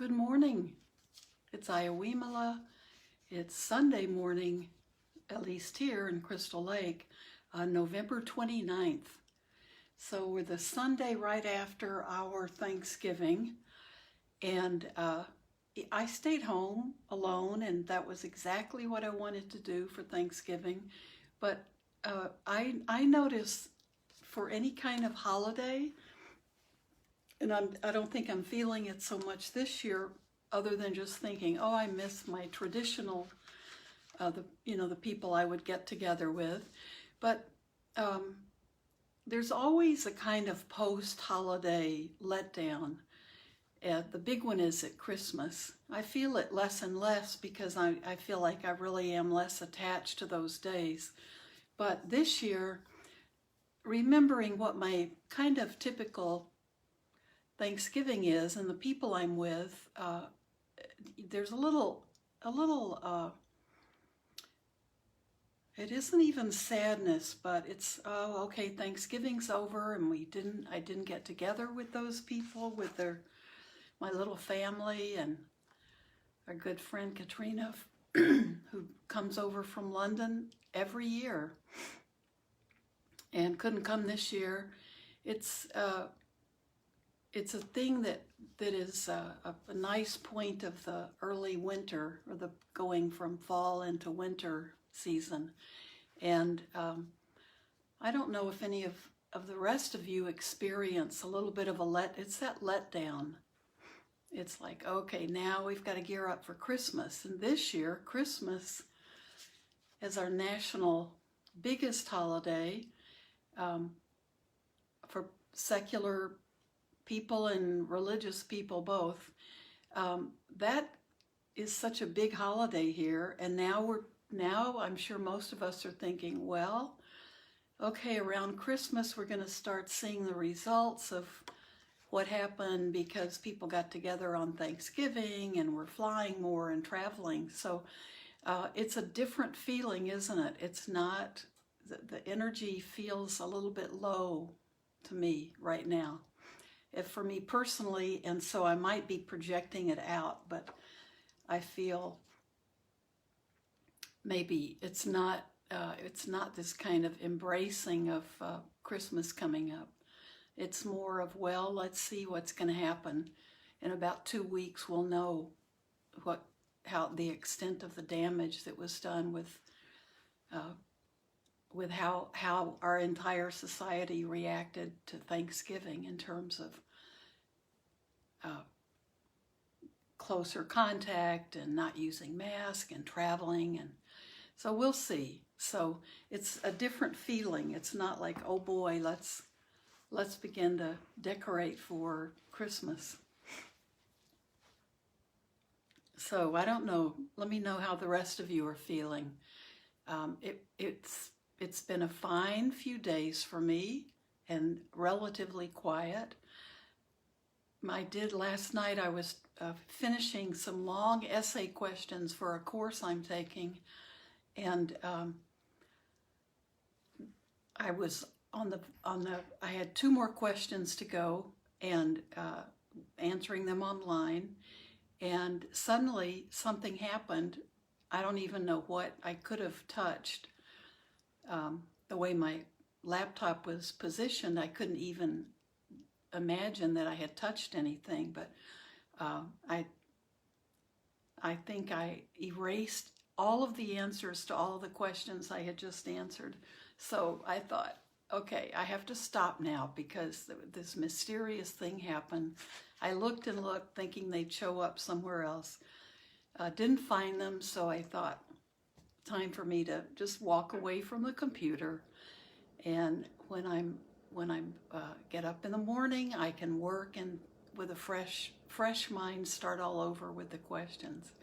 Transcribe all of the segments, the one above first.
Good morning. It's Ayya Vimala. It's Sunday morning, at least here in Crystal Lake, November 29th. So we're the Sunday right after our Thanksgiving, and I stayed home alone, and that was exactly what I wanted to do for Thanksgiving. But I notice for any kind of holiday, and I don't think I'm feeling it so much this year, other than just thinking, oh, I miss my traditional, the people I would get together with. But there's always a kind of post-holiday letdown. The big one is at Christmas. I feel it less and less because I feel like I really am less attached to those days. But this year, remembering what my kind of typical Thanksgiving is and the people I'm with, there's a little, it isn't even sadness, but it's, oh, okay, Thanksgiving's over and I didn't get together with those people, with my little family and our good friend Katrina, who comes over from London every year and couldn't come this year. It's a thing that is a nice point of the early winter, or the going from fall into winter season. And I don't know if any of the rest of you experience a little bit of it's that letdown. It's like, okay, now we've got to gear up for Christmas. And this year, Christmas is our national biggest holiday for secular people and religious people both. That is such a big holiday here, and now I'm sure most of us are thinking, well, okay, around Christmas we're going to start seeing the results of what happened because people got together on Thanksgiving and we're flying more and traveling. So it's a different feeling, isn't it? It's not, the energy feels a little bit low to me right now. For me personally, and so I might be projecting it out, but I feel maybe it's not this kind of embracing of Christmas coming up. It's more of, well, let's see what's going to happen. In about 2 weeks, we'll know how the extent of the damage that was done with how our entire society reacted to Thanksgiving in terms of closer contact and not using masks and traveling, and so we'll see. So it's a different feeling. It's not like, oh boy, let's begin to decorate for Christmas. So I don't know. Let me know how the rest of you are feeling. It's been a fine few days for me and relatively quiet. Last night I was finishing some long essay questions for a course I'm taking, and I was I had 2 more questions to go and answering them online, and suddenly something happened. I don't even know what I could have touched. The way my laptop was positioned, I couldn't even imagine that I had touched anything, but I think I erased all of the answers to all of the questions I had just answered. So I thought, okay, I have to stop now because this mysterious thing happened. I looked and looked thinking they'd show up somewhere else. Didn't find them, so I thought, time for me to just walk away from the computer, and when I'm get up in the morning, I can work and with a fresh mind start all over with the questions.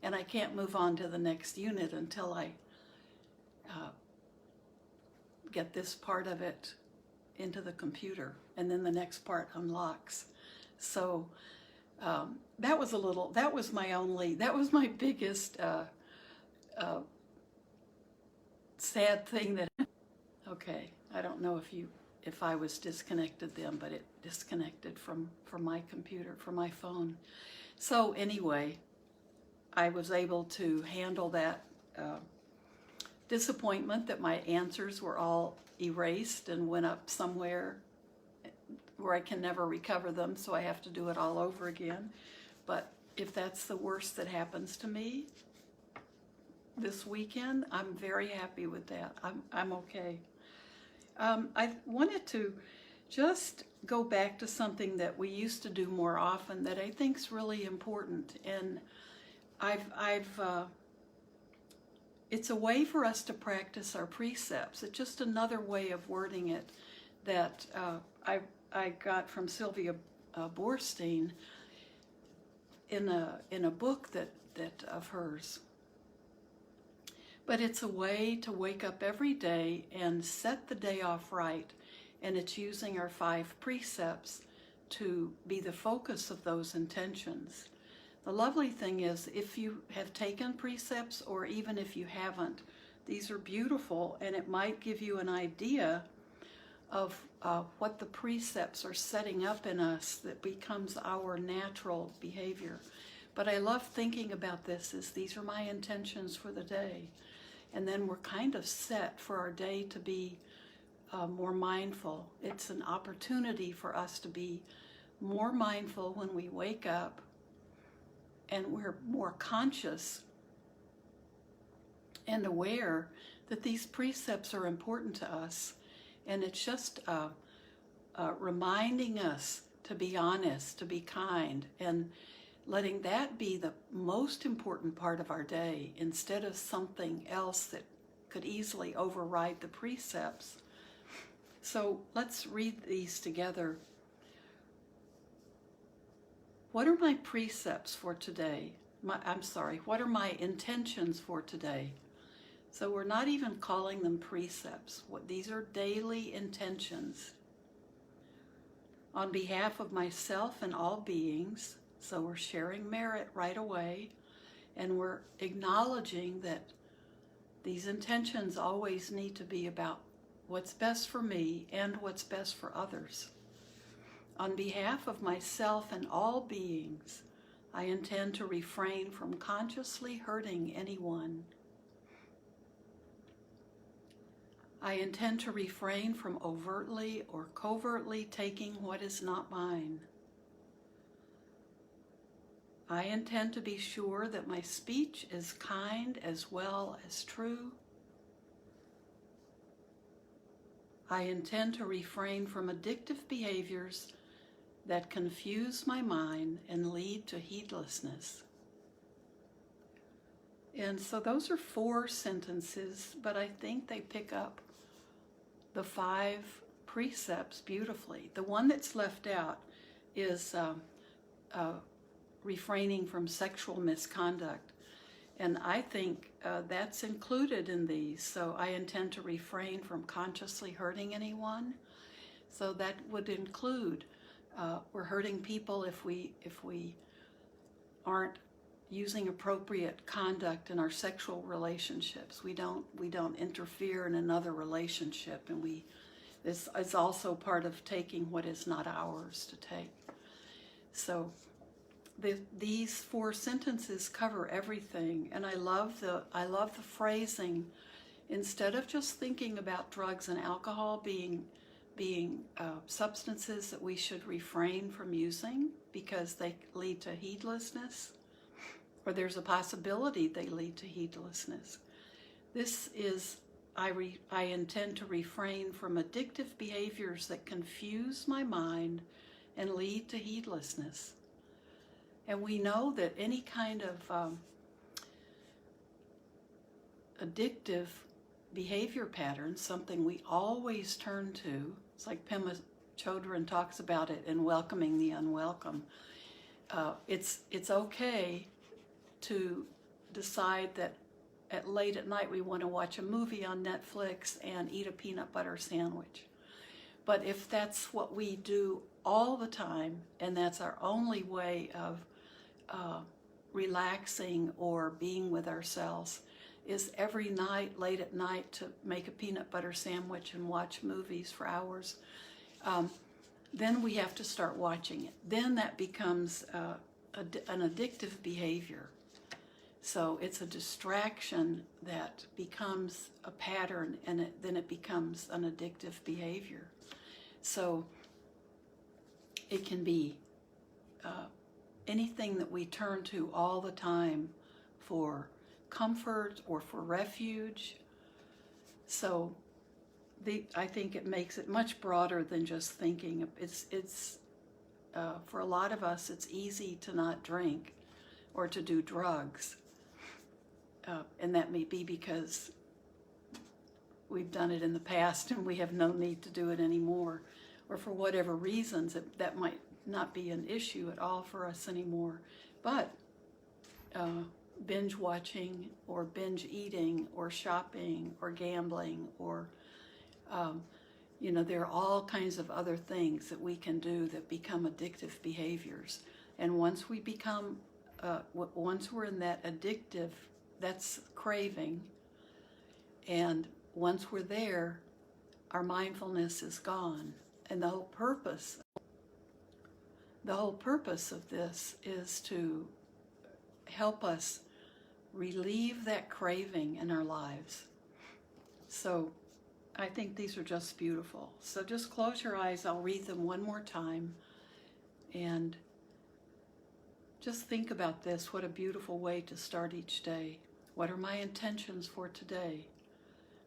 And I can't move on to the next unit until I get this part of it into the computer, and then the next part unlocks. So that was my biggest sad thing that, okay, I don't know if I was disconnected then, but it disconnected from my computer, from my phone. So anyway, I was able to handle that disappointment that my answers were all erased and went up somewhere where I can never recover them, so I have to do it all over again. But if that's the worst that happens to me this weekend, I'm very happy with that. I'm okay. I wanted to just go back to something that we used to do more often that I think is really important, and it's a way for us to practice our precepts. It's just another way of wording it that I got from Sylvia Boorstein in a book that of hers. But it's a way to wake up every day and set the day off right, and it's using our 5 precepts to be the focus of those intentions. The lovely thing is, if you have taken precepts, or even if you haven't, these are beautiful, and it might give you an idea of what the precepts are setting up in us that becomes our natural behavior. But I love thinking about this as these are my intentions for the day. And then we're kind of set for our day to be more mindful. It's an opportunity for us to be more mindful when we wake up, and we're more conscious and aware that these precepts are important to us. And it's just reminding us to be honest, to be kind, and letting that be the most important part of our day instead of something else that could easily override the precepts. So let's read these together. What are my precepts for today? What are my intentions for today? So we're not even calling them precepts. These are daily intentions. On behalf of myself and all beings, so we're sharing merit right away, and we're acknowledging that these intentions always need to be about what's best for me and what's best for others. On behalf of myself and all beings, I intend to refrain from consciously hurting anyone. I intend to refrain from overtly or covertly taking what is not mine. I intend to be sure that my speech is kind as well as true. I intend to refrain from addictive behaviors that confuse my mind and lead to heedlessness. And so those are 4 sentences, but I think they pick up the 5 precepts beautifully. The one that's left out is refraining from sexual misconduct. And I think that's included in these. So I intend to refrain from consciously hurting anyone. So that would include we're hurting people if we aren't using appropriate conduct in our sexual relationships. We don't interfere in another relationship, and this is also part of taking what is not ours to take. So these 4 sentences cover everything, and I love the phrasing. Instead of just thinking about drugs and alcohol being substances that we should refrain from using because they lead to heedlessness, or there's a possibility they lead to heedlessness. This is, I intend to refrain from addictive behaviors that confuse my mind and lead to heedlessness. And we know that any kind of addictive behavior pattern, something we always turn to, it's like Pema Chodron talks about it in Welcoming the Unwelcome. It's okay to decide that late at night we want to watch a movie on Netflix and eat a peanut butter sandwich. But if that's what we do all the time, and that's our only way of relaxing or being with ourselves, is every night, late at night, to make a peanut butter sandwich and watch movies for hours, then we have to start watching it. Then that becomes an addictive behavior. So it's a distraction that becomes a pattern, and then it becomes an addictive behavior. So it can be anything that we turn to all the time for comfort or for refuge. So I think it makes it much broader than just thinking. It's for a lot of us, it's easy to not drink or to do drugs. And that may be because we've done it in the past and we have no need to do it anymore. Or for whatever reasons, that might not be an issue at all for us anymore. But binge watching or binge eating or shopping or gambling or, there are all kinds of other things that we can do that become addictive behaviors. And once we're in that addictive, that's craving. And once we're there, our mindfulness is gone. And the whole purpose of this is to help us relieve that craving in our lives. So I think these are just beautiful. So just close your eyes. I'll read them one more time. And just think about this. What a beautiful way to start each day. What are my intentions for today?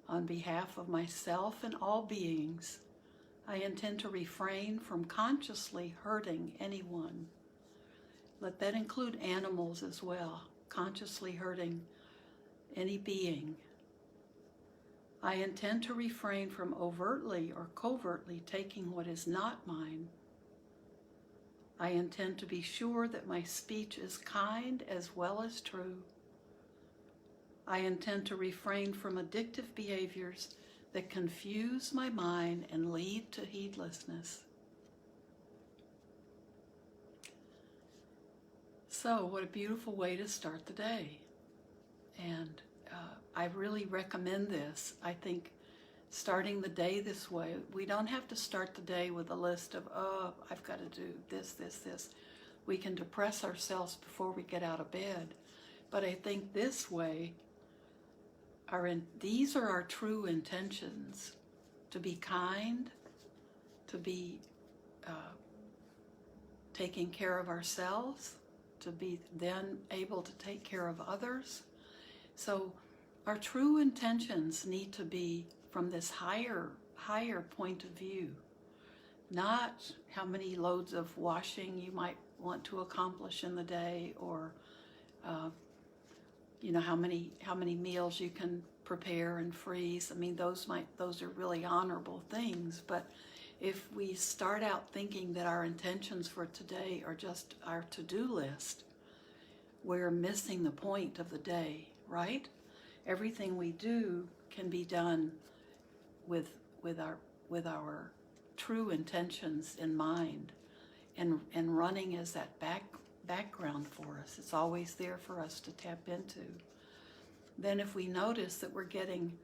On behalf of myself and all beings, I intend to refrain from consciously hurting anyone. Let that include animals as well, consciously hurting any being. I intend to refrain from overtly or covertly taking what is not mine. I intend to be sure that my speech is kind as well as true. I intend to refrain from addictive behaviors that confuse my mind and lead to heedlessness. So, what a beautiful way to start the day. And I really recommend this. I think starting the day this way, we don't have to start the day with a list of, I've got to do this, this, this. We can depress ourselves before we get out of bed. But I think this way, these are our true intentions: to be kind, to be taking care of ourselves, to be then able to take care of others. So our true intentions need to be from this higher point of view, not how many loads of washing you might want to accomplish in the day, or how many meals you can prepare and freeze. I mean, those are really honorable things. But if we start out thinking that our intentions for today are just our to-do list, we're missing the point of the day, right? Everything we do can be done with our true intentions in mind, and running as that background for us. It's always there for us to tap into. Then if we notice that we're getting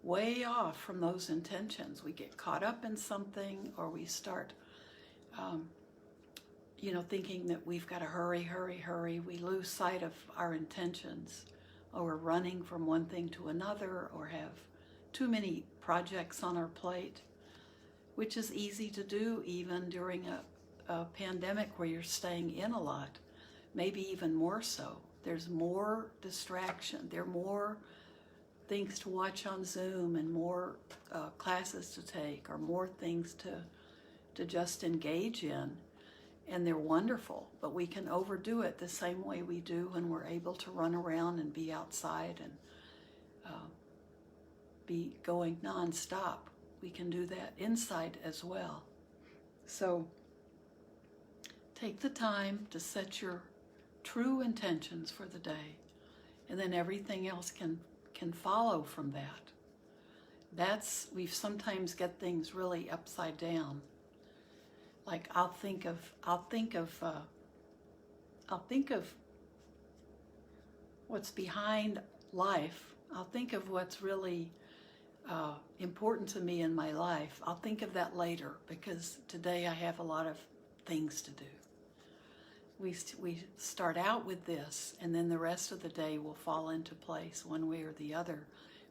way off from those intentions, we get caught up in something, or we start thinking that we've got to hurry, we lose sight of our intentions, or we're running from one thing to another, or have too many projects on our plate, which is easy to do even during a pandemic where you're staying in a lot, maybe even more so. There's more distraction. There are more things to watch on Zoom, and more classes to take, or more things to just engage in. And they're wonderful, but we can overdo it the same way we do when we're able to run around and be outside and be going nonstop. We can do that inside as well. So take the time to set your true intentions for the day, and then everything else can follow from that. We sometimes get things really upside down. Like I'll think of what's behind life. I'll think of what's really important to me in my life. I'll think of that later, because today I have a lot of things to do. we start out with this, and then the rest of the day will fall into place one way or the other,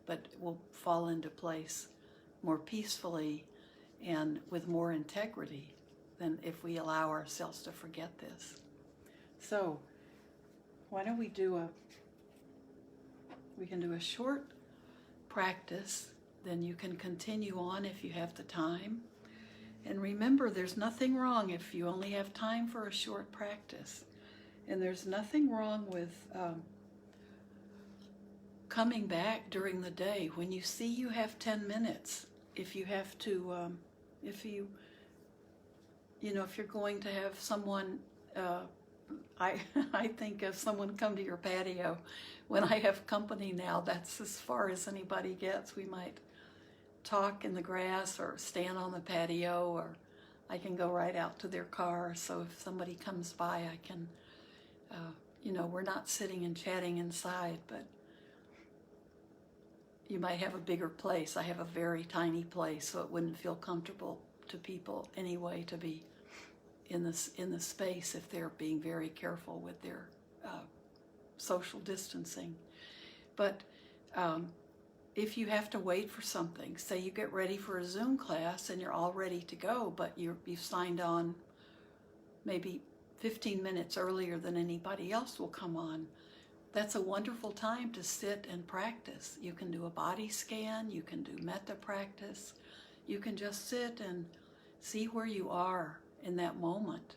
but will fall into place more peacefully and with more integrity than if we allow ourselves to forget this. So why don't we can do a short practice, then you can continue on if you have the time. And remember, there's nothing wrong if you only have time for a short practice. And there's nothing wrong with coming back during the day. When you see you have 10 minutes, if you have to, if you're going to have someone, I think of someone come to your patio. When I have company now, that's as far as anybody gets. We might talk in the grass or stand on the patio, or I can go right out to their car. So if somebody comes by, I can, we're not sitting and chatting inside, but you might have a bigger place. I have a very tiny place, so it wouldn't feel comfortable to people anyway to be in the space if they're being very careful with their social distancing. But if you have to wait for something, say you get ready for a Zoom class and you're all ready to go, but you've signed on maybe 15 minutes earlier than anybody else will come on, that's a wonderful time to sit and practice. You can do a body scan, you can do metta practice, you can just sit and see where you are in that moment.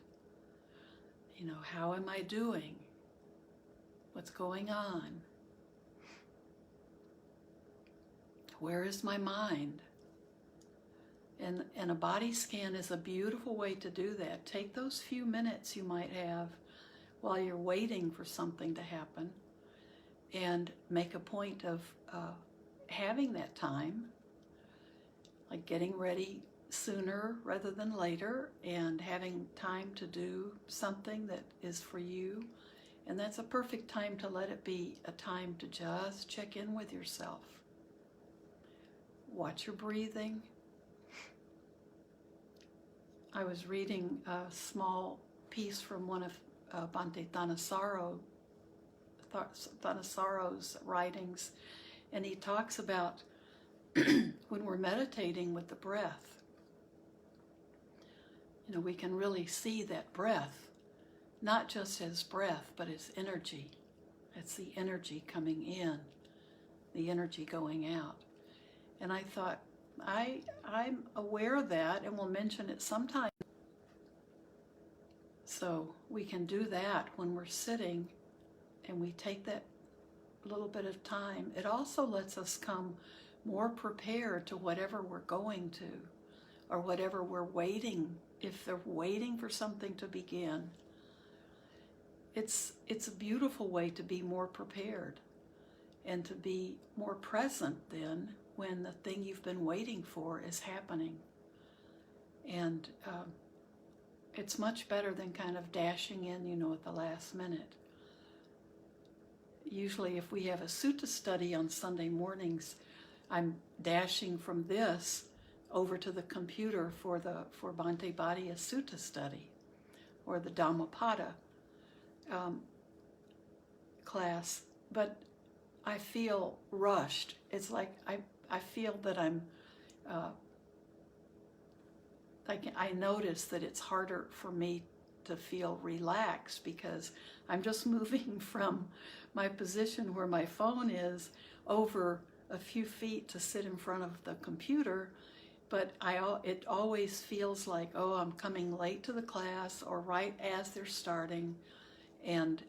How am I doing? What's going on? Where is my mind? And a body scan is a beautiful way to do that. Take those few minutes you might have while you're waiting for something to happen and make a point of having that time, like getting ready sooner rather than later and having time to do something that is for you. And that's a perfect time to let it be a time to just check in with yourself. Watch your breathing. I was reading a small piece from one of Bhante Thanasaro's writings, and he talks about when we're meditating with the breath, we can really see that breath, not just as breath, but as energy. It's the energy coming in, the energy going out. And I thought, I'm aware of that, and we'll mention it sometime. So we can do that when we're sitting, and we take that little bit of time. It also lets us come more prepared to whatever we're going to, or whatever we're waiting. If they're waiting for something to begin, it's a beautiful way to be more prepared and to be more present then when the thing you've been waiting for is happening. And it's much better than kind of dashing in, at the last minute. Usually if we have a sutta study on Sunday mornings, I'm dashing from this over to the computer for Bhante Bhattacharya Sutta study, or the Dhammapada class. But I feel rushed. It's like I feel that I'm, I notice that it's harder for me to feel relaxed because I'm just moving from my position where my phone is over a few feet to sit in front of the computer. But it always feels like, I'm coming late to the class or right as they're starting. And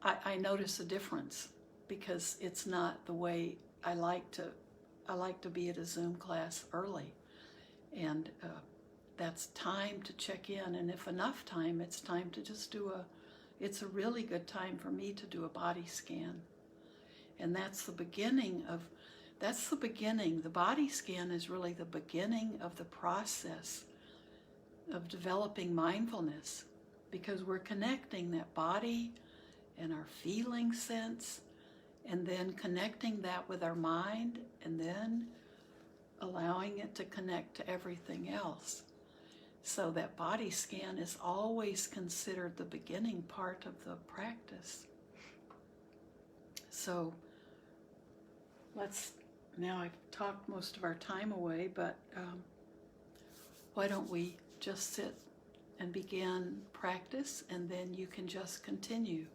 I notice a difference because it's not the way I like to be at a Zoom class early. And that's time to check in. And if enough time, it's time to just it's a really good time for me to do a body scan. And that's the beginning. The body scan is really the beginning of the process of developing mindfulness, because we're connecting that body and our feeling sense, and then connecting that with our mind, and then allowing it to connect to everything else. So that body scan is always considered the beginning part of the practice. So now I've talked most of our time away, but why don't we just sit and begin practice, and then you can just continue.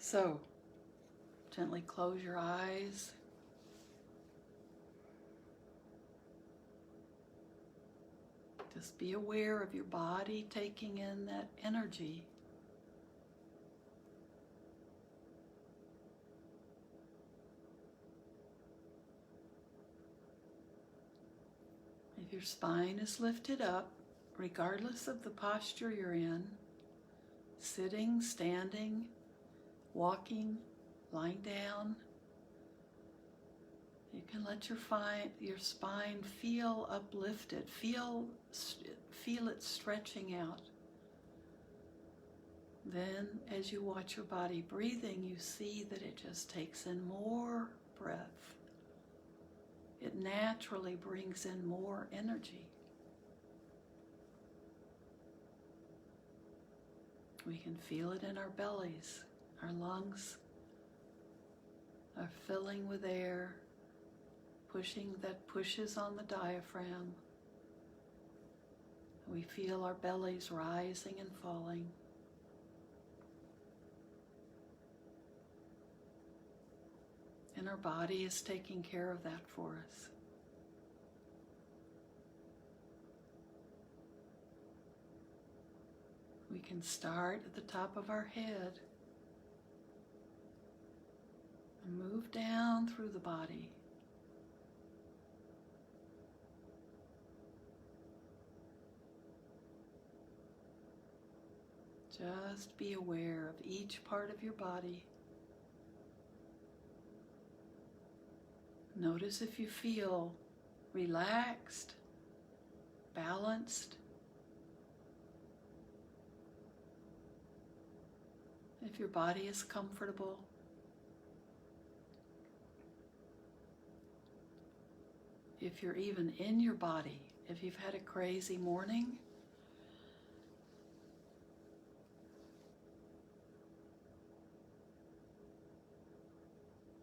So, gently close your eyes. Just be aware of your body taking in that energy. If your spine is lifted up, regardless of the posture you're in, sitting, standing, walking, lying down, you can let your spine feel uplifted, feel it stretching out. Then, as you watch your body breathing, you see that it just takes in more breath. It naturally brings in more energy. We can feel it in our bellies. Our lungs are filling with air, that pushes on the diaphragm. We feel our bellies rising and falling. And our body is taking care of that for us. We can start at the top of our head and move down through the body. Just be aware of each part of your body. Notice if you feel relaxed, balanced. If your body is comfortable. If you're even in your body, if you've had a crazy morning,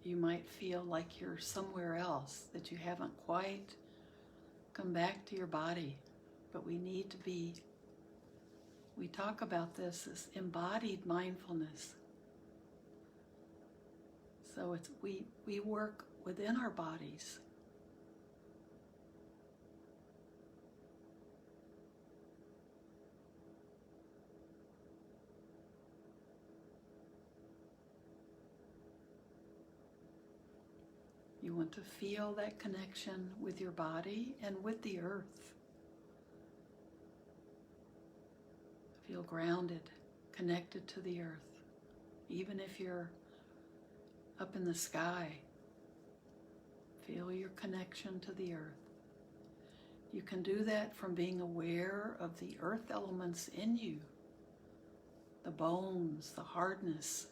you might feel like you're somewhere else, that you haven't quite come back to your body. But we need to be, we talk about this as embodied mindfulness. So we work within our bodies. You want to feel that connection with your body and with the earth. Feel grounded, connected to the earth. Even if you're up in the sky, feel your connection to the earth. You can do that from being aware of the earth elements in you. The bones, the hardness.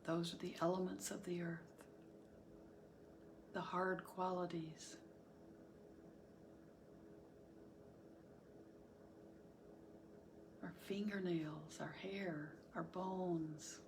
Those are the elements of the earth. The hard qualities. Our fingernails, our hair, our bones.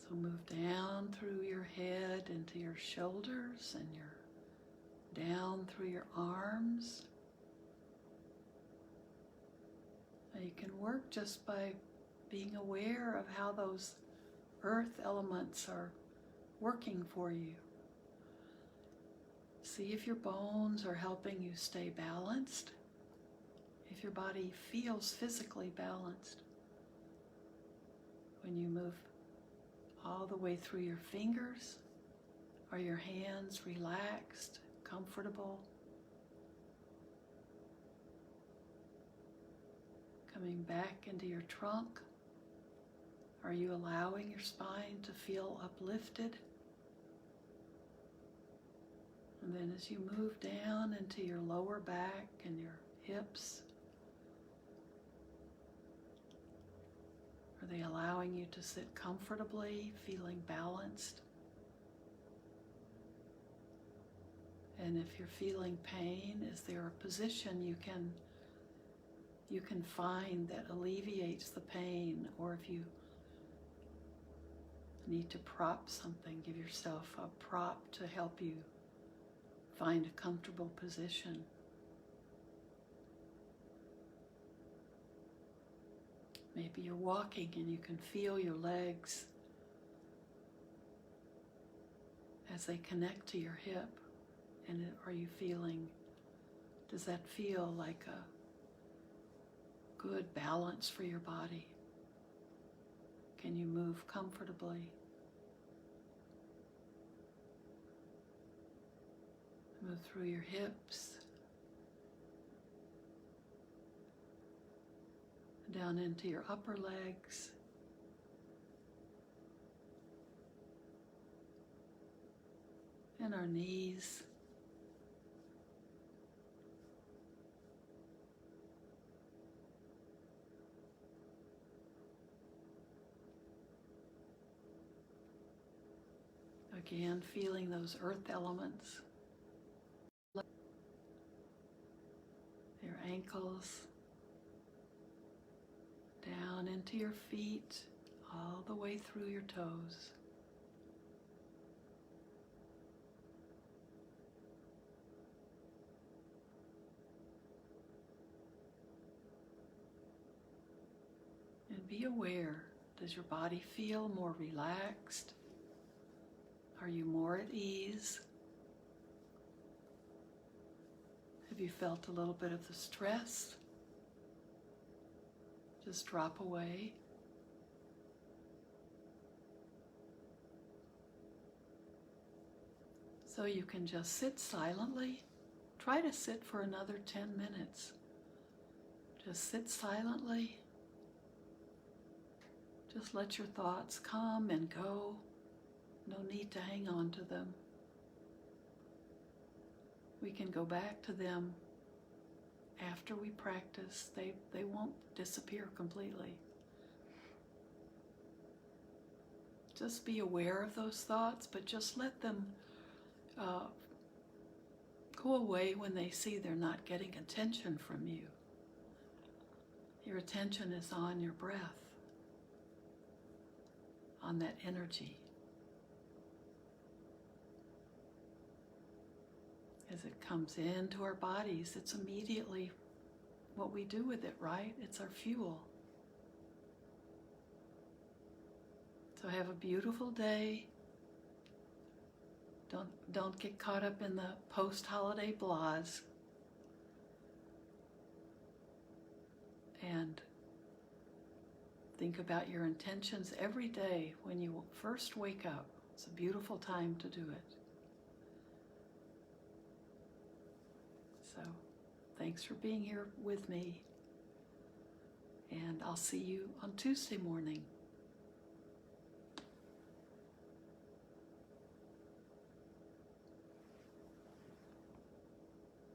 So move down through your head into your shoulders and down through your arms. Now you can work just by being aware of how those earth elements are working for you. See if your bones are helping you stay balanced, if your body feels physically balanced. When you move all the way through your fingers, are your hands relaxed, comfortable? Coming back into your trunk, are you allowing your spine to feel uplifted? And then as you move down into your lower back and your hips, hips? Are they allowing you to sit comfortably, feeling balanced? And if you're feeling pain, is there a position you can find that alleviates the pain? Or if you need to prop something, give yourself a prop to help you find a comfortable position. Maybe you're walking and you can feel your legs as they connect to your hip. And does that feel like a good balance for your body? Can you move comfortably? Move through your hips, down into your upper legs, and our knees. Again, feeling those earth elements. Your ankles, down into your feet, all the way through your toes. And be aware, does your body feel more relaxed? Are you more at ease? Have you felt a little bit of the stress just drop away? So you can just sit silently. Try to sit for another 10 minutes. Just sit silently. Just let your thoughts come and go. No need to hang on to them. We can go back to them after we practice. They won't disappear completely. Just be aware of those thoughts, but just let them go away when they see they're not getting attention from you. Your attention is on your breath, on that energy. As it comes into our bodies, it's immediately what we do with it, right? It's our fuel. So have a beautiful day. Don't get caught up in the post-holiday blahs. And think about your intentions every day when you first wake up. It's a beautiful time to do it. So, thanks for being here with me. And I'll see you on Tuesday morning.